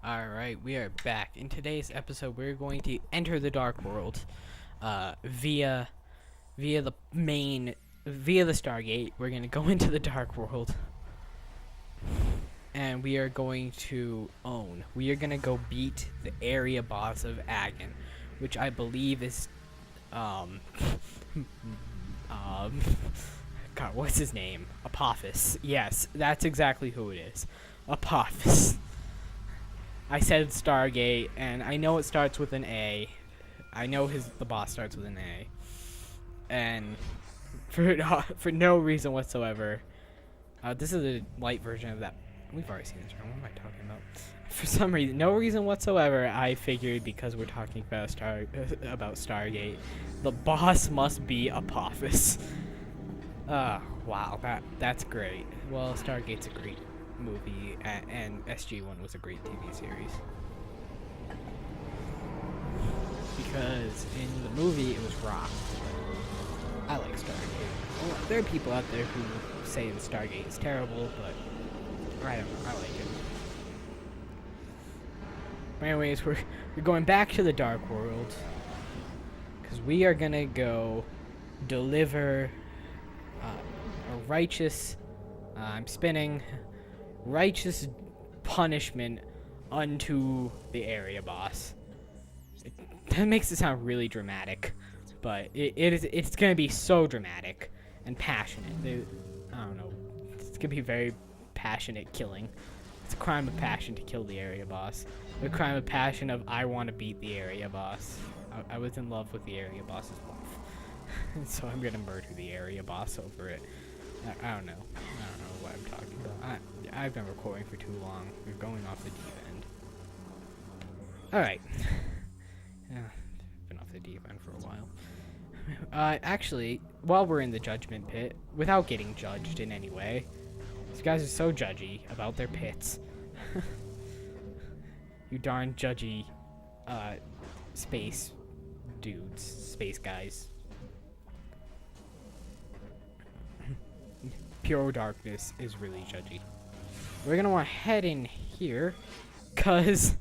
Alright, we are back. In today's episode, we're going to enter the Dark World via the Stargate. We're going to go into the Dark World. And we are going to we are going to go beat the area boss of Agon, which I believe is, God, what's his name? Apophis. Yes, that's exactly who it is. Apophis. I said Stargate, and I know it starts with an A. I know the boss starts with an A. And for no reason whatsoever, this is a light version of that. We've already seen this. What am I talking about? For some reason, no reason whatsoever, I figured because we're talking about Stargate, the boss must be Apophis. Wow, that's great. Well, Stargate's a great movie, and SG-1 was a great TV series. Because in the movie, it was rock. I like Stargate. Well, there are people out there who say that Stargate is terrible, but I don't know, I like it. But anyways, we're going back to the Dark World, because we are gonna go deliver a righteous, I'm spinning, righteous punishment unto the area boss. That makes it sound really dramatic, but it's gonna be so dramatic and passionate. I don't know, it's gonna be very passionate killing. It's a crime of passion to kill the area boss. A crime of passion of I want to beat the area boss. I was in love with the area boss's wife, so I'm gonna murder the area boss over it. I don't know what I'm talking about. I've been recording for too long. We're going off the deep end. Alright. Yeah, been off the deep end for a while. Actually, while we're in the judgment pit, without getting judged in any way, these guys are so judgy about their pits. You darn judgy, space dudes, space guys. Pure darkness is really judgy. We're gonna want to head in here, cause,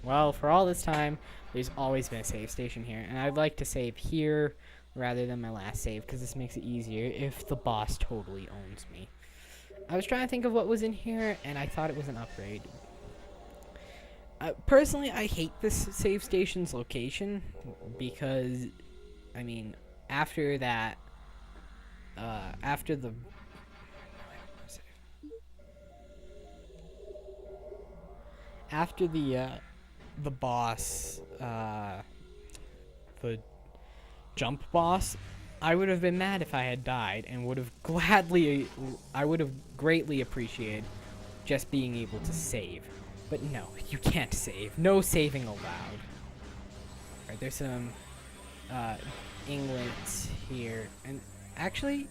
well, for all this time, there's always been a save station here, and I'd like to save here rather than my last save, because this makes it easier if the boss totally owns me. I was trying to think of what was in here, and I thought it was an upgrade. Personally, I hate this save station's location, because, I mean, after that, after the boss, the jump boss, I would have been mad if I had died, and I would have greatly appreciated just being able to save. But no, you can't save. No saving allowed. Alright, there's some inglets here, and actually,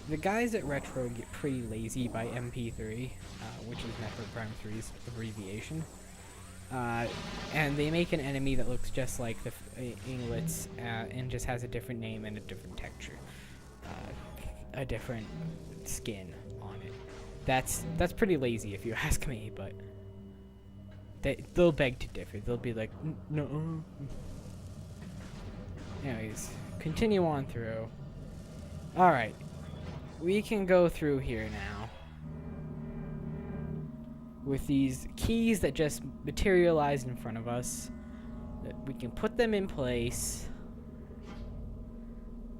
the guys at Retro get pretty lazy by MP3, which is Metroid Prime 3's abbreviation. And they make an enemy that looks just like the inglets, and just has a different name and a different texture. A different skin on it. That's pretty lazy if you ask me, but they'll beg to differ. They'll be like, no. Anyways, continue on through. Alright. We can go through here now with these keys that just materialize in front of us. We can put them in place,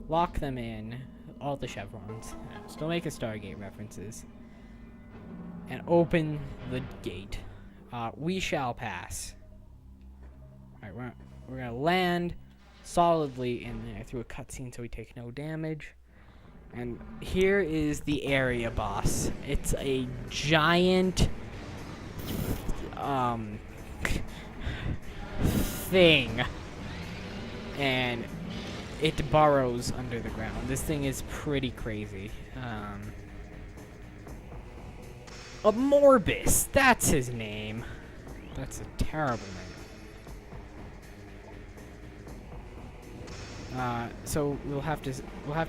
lock them in, all the chevrons, still making Stargate references, and open the gate. We shall pass. Alright, we're gonna land solidly in there through a cutscene so we take no damage. And here is the area boss. It's a giant thing, and it burrows under the ground. This thing is pretty crazy. A Morbus, that's his name. That's a terrible name. So we'll have to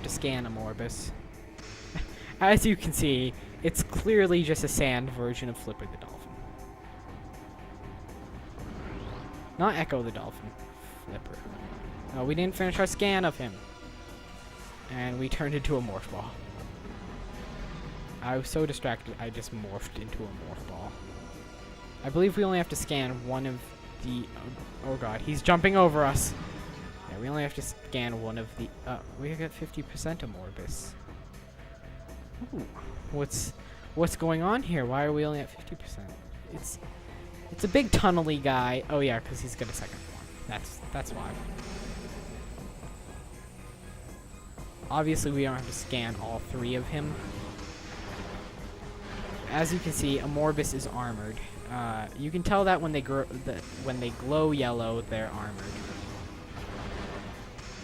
scan a Morbus. As you can see, it's clearly just a sand version of Flipper the Dolphin. Not Echo the Dolphin Flipper. No, we didn't finish our scan of him. And we turned into a morph ball. I was so distracted, I just morphed into a morph ball. I believe we only have to scan one of the... oh god, he's jumping over us. Yeah, we only have to scan one of the... we got 50% of Morbus. Ooh, what's going on here? Why are we only at 50%? It's a big tunnely guy. Oh yeah, because he's got a second form. That's why. Obviously, we don't have to scan all three of him. As you can see, a Morbus is armored. You can tell that when they glow yellow, they're armored.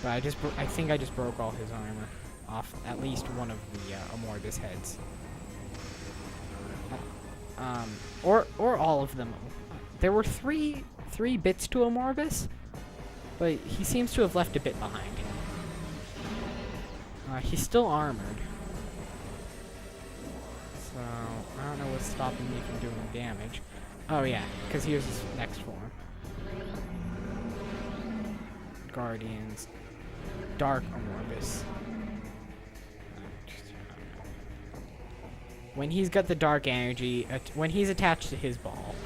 But I think I just broke all his armor off at least one of the Morbus heads. Or all of them. There were three bits to a Morbus, but he seems to have left a bit behind. He's still armored. So, I don't know what's stopping me from doing damage. Oh yeah, because here's his next form. Guardians. Dark Morbus. When he's got the dark energy, when he's attached to his ball.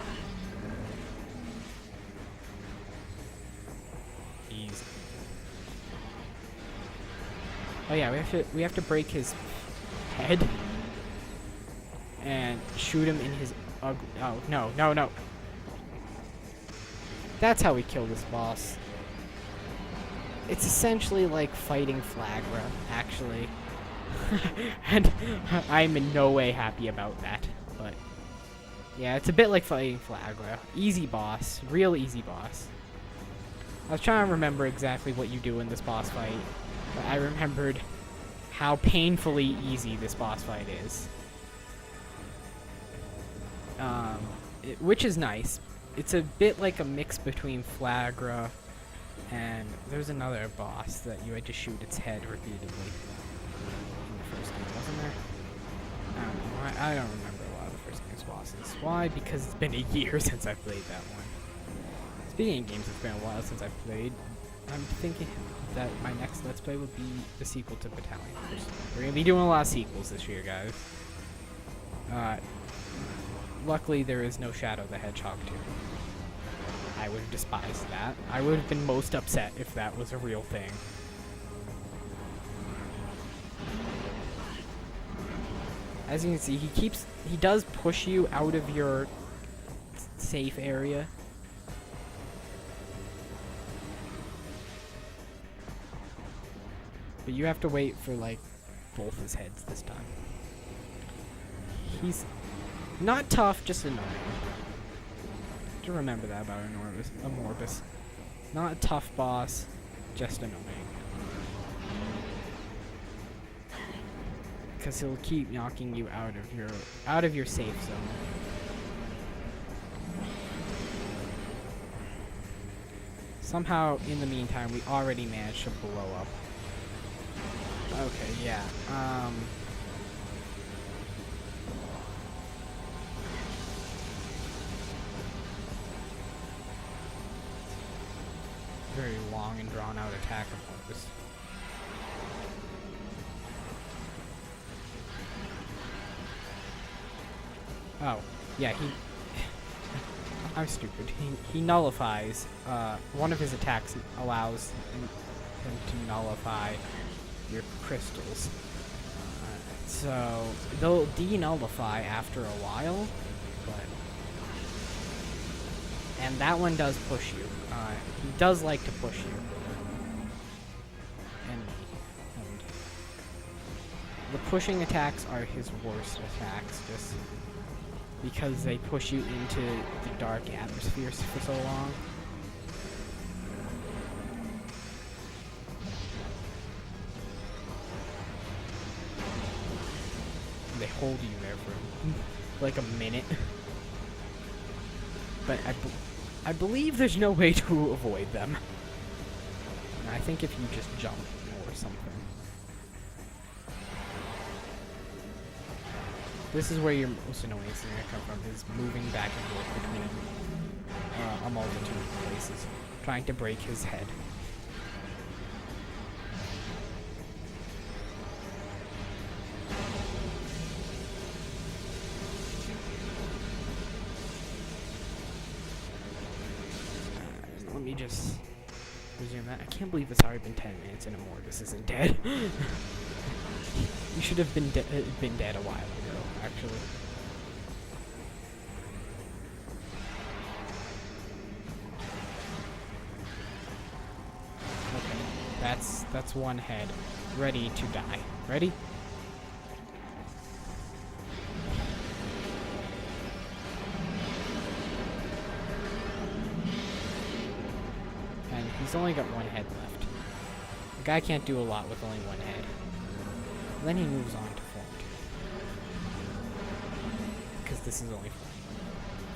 Easy. Oh yeah, we have to break his head and shoot him in his ugly... oh, no. That's how we kill this boss. It's essentially like fighting Flagra, actually. And I'm in no way happy about that, but yeah, it's a bit like fighting Flagra. Easy boss, real easy boss. I was trying to remember exactly what you do in this boss fight, but I remembered how painfully easy this boss fight is. Which is nice. It's a bit like a mix between Flagra and there's another boss that you had to shoot its head repeatedly in the first game, wasn't there? I don't know. I don't remember a lot of the first game's bosses. Why? Because it's been a year since I played that one. Speaking of games, it's been a while since I've played. I'm thinking that my next Let's Play would be the sequel to Battalion. We're going to be doing a lot of sequels this year, guys. Luckily, there is no Shadow the Hedgehog 2. I would have despised that. I would have been most upset if that was a real thing. As you can see, he does push you out of your safe area. But you have to wait for, like, both his heads this time. He's not tough, just annoying. To remember that about a Morbus. Not a tough boss, just annoying. Because he'll keep knocking you out of your safe zone. Somehow, in the meantime, we already managed to blow up. Okay, yeah. Very long and drawn out attack of Morbus. Oh, yeah, I'm stupid. He nullifies. One of his attacks allows him to nullify your crystals. So they'll de-nullify after a while, and that one does push you. He does like to push you. And the pushing attacks are his worst attacks, just because they push you into the dark atmospheres for so long. They hold you there for like a minute. But I believe there's no way to avoid them. I think if you just jump or something. This is where your most annoyance is going to come from, is moving back and forth between a multitude of places, trying to break his head. Let me just resume that. I can't believe it's already been 10 minutes and Morbus isn't dead. You should have been dead a while ago, actually. Okay, that's one head ready to die. Ready? And he's only got one head left. The guy can't do a lot with only one head. And then he moves on to Form 2. Because this is only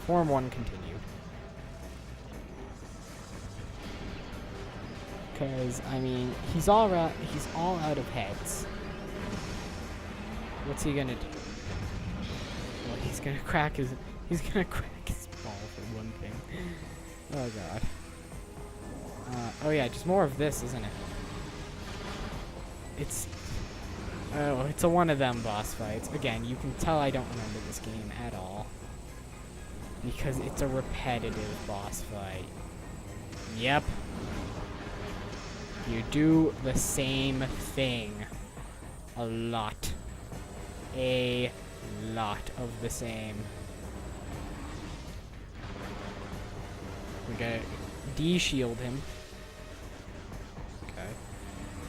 Form 1 continued. Because, I mean, he's all out of heads. What's he gonna do? Well, he's gonna crack his ball for one thing. Oh god. Oh yeah, just more of this, isn't it? It's a one of them boss fights. Again, you can tell I don't remember this game at all. Because it's a repetitive boss fight. Yep. You do the same thing. A lot. A lot of the same. We gotta de-shield him. Okay.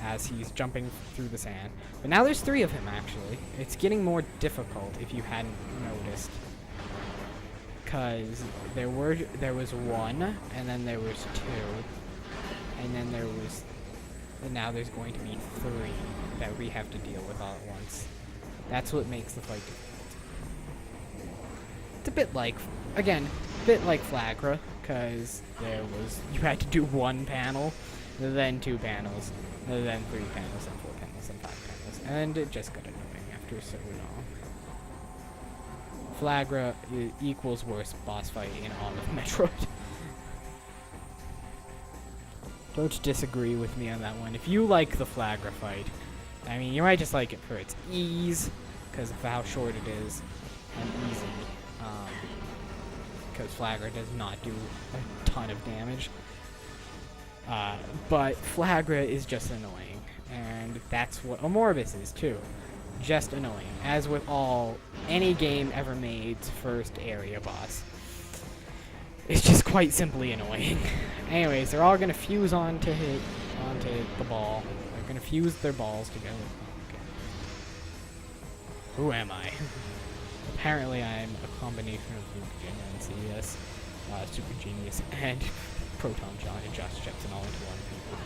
As he's jumping through the sand. But now there's 3 of him, actually. It's getting more difficult if you hadn't noticed. Because there was 1, and then there was 2, and then there was... And now there's going to be 3 that we have to deal with all at once. That's what makes the fight difficult. It's a bit like, again, a bit like Flagra, because you had to do 1 panel, then 2 panels, then 3 panels, then 4 panels, then 5 panels, and it just got annoying after so long. Flagra equals worst boss fight in all of Metroid. Don't disagree with me on that one. If you like the Flagra fight, I mean, you might just like it for its ease, because of how short it is, and easy. Because Flagra does not do a ton of damage. But Flagra is just annoying, and that's what Morbus is too. Just annoying, as with any game ever made's first area boss. It's just quite simply annoying. Anyways, they're all gonna fuse onto the ball. They're gonna fuse their balls together. Okay. Who am I? Apparently, I'm a combination of Luke Jin and CS, Super Genius, and Proton John and Josh Jetson all into one people.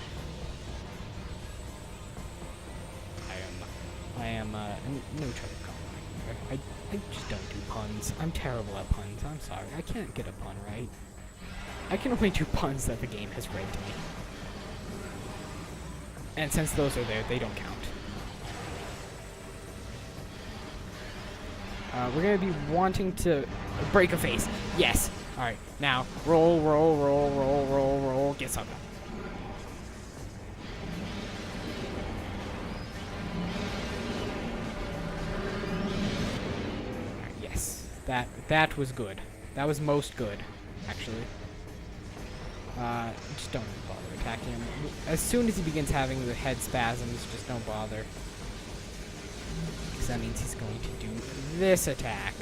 I am no trouble calling. I just don't do puns. I'm terrible at puns. I'm sorry. I can't get a pun right. I can only do puns that the game has read to me. And since those are there, they don't count. We're gonna be wanting to break a face. Yes. All right. Now roll, roll, roll, roll, roll, roll. Get some. Yes. That was good. That was most good, actually. Just don't bother attacking him. As soon as he begins having the head spasms, just don't bother. Because that means he's going to do this attack.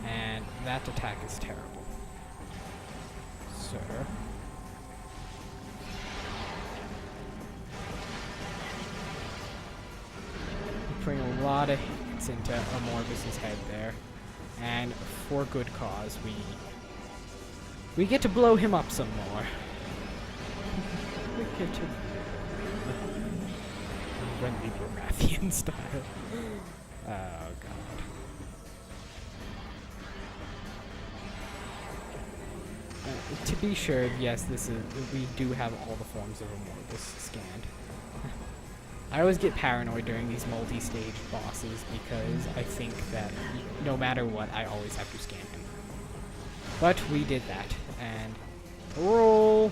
And that attack is terrible. Sir. Putting a lot of hits into Morbus's head there. And for good cause, we get to blow him up some more. We get to friendly Rathian style. Oh god. To be sure, yes, we do have all the forms of a Morbus scanned. I always get paranoid during these multi-stage bosses because I think that no matter what, I always have to scan him. But we did that, and roll,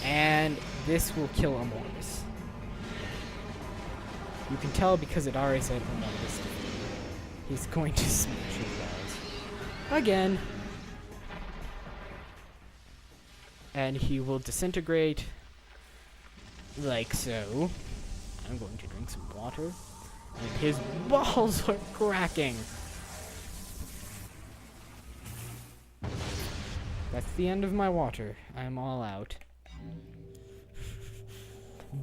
and this will kill a Morbus. You can tell because it already said Morbus. He's going to smash his walls again, and he will disintegrate like so. I'm going to drink some water, and his balls are cracking. That's the end of my water. I'm all out.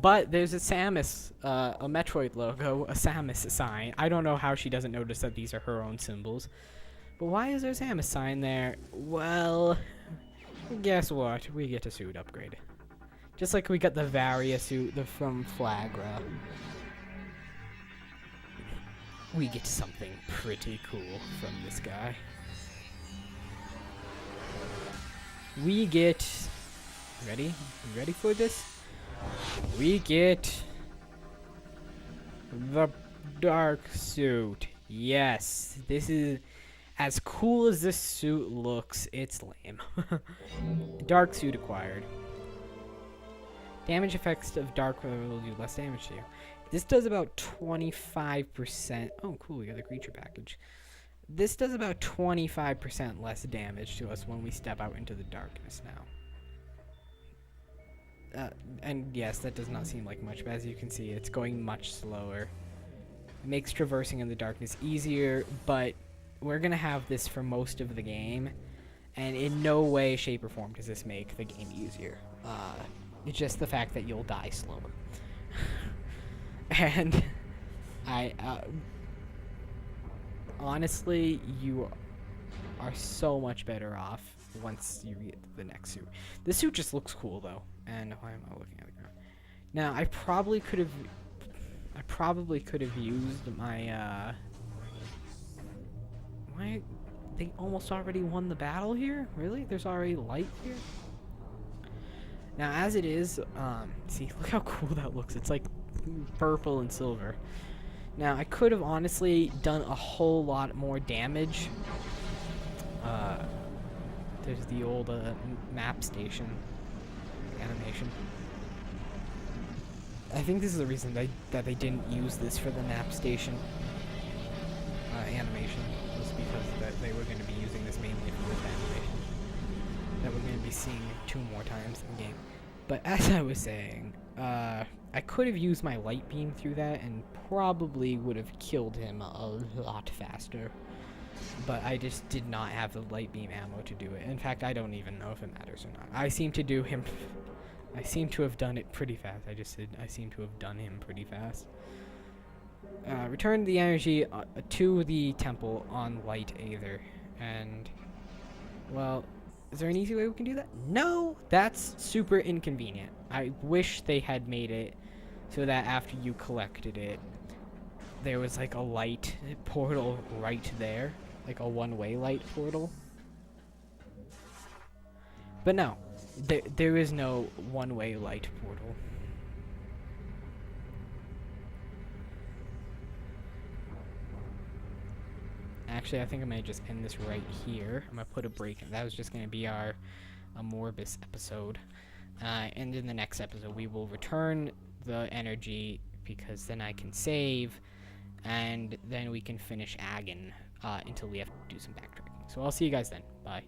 But there's a Samus, a Metroid logo, a Samus sign. I don't know how she doesn't notice that these are her own symbols. But why is there a Samus sign there? Well, guess what? We get a suit upgrade. Just like we got the Varia suit from Flagra. We get something pretty cool from this guy. We get... Ready? You ready for this? We get the dark suit. Yes, this is as cool as this suit looks. It's lame. Dark suit acquired. Damage effects of dark will do less damage to you. This does about 25%. Oh, cool, we got the creature package. This does about 25% less damage to us when we step out into the darkness now. And yes, that does not seem like much, but as you can see, it's going much slower. It makes traversing in the darkness easier, but we're going to have this for most of the game, and in no way, shape, or form does this make the game easier. It's just the fact that you'll die slower. And honestly, you are so much better off once you get the next suit. This suit just looks cool, though. And why am I looking at the ground? Now, I probably could have used my, why? They almost already won the battle here? Really? There's already light here? Now, as it is, see, look how cool that looks. It's like purple and silver. Now, I could have honestly done a whole lot more damage. There's the old map station animation. I think this is the reason that they didn't use this for the map station animation, was because they were going to be using this mainly for this animation that we're going to be seeing 2 more times in the game. But as I was saying, I could have used my light beam through that and probably would have killed him a lot faster. But I just did not have the light beam ammo to do it. In fact, I don't even know if it matters or not. I seem to have done it pretty fast. I seem to have done him pretty fast. Return the energy to the temple on light Aether. And, well, is there an easy way we can do that? No! That's super inconvenient. I wish they had made it so that after you collected it, there was like a light portal right there. Like a one-way light portal. But no, there is no one-way light portal. Actually, I think I'm going to just end this right here. I'm going to put a break in. That was just going to be our Morbus episode. And in the next episode, we will return the energy, because then I can save, and then we can finish Agon until we have to do some backtracking. So I'll see you guys then. Bye.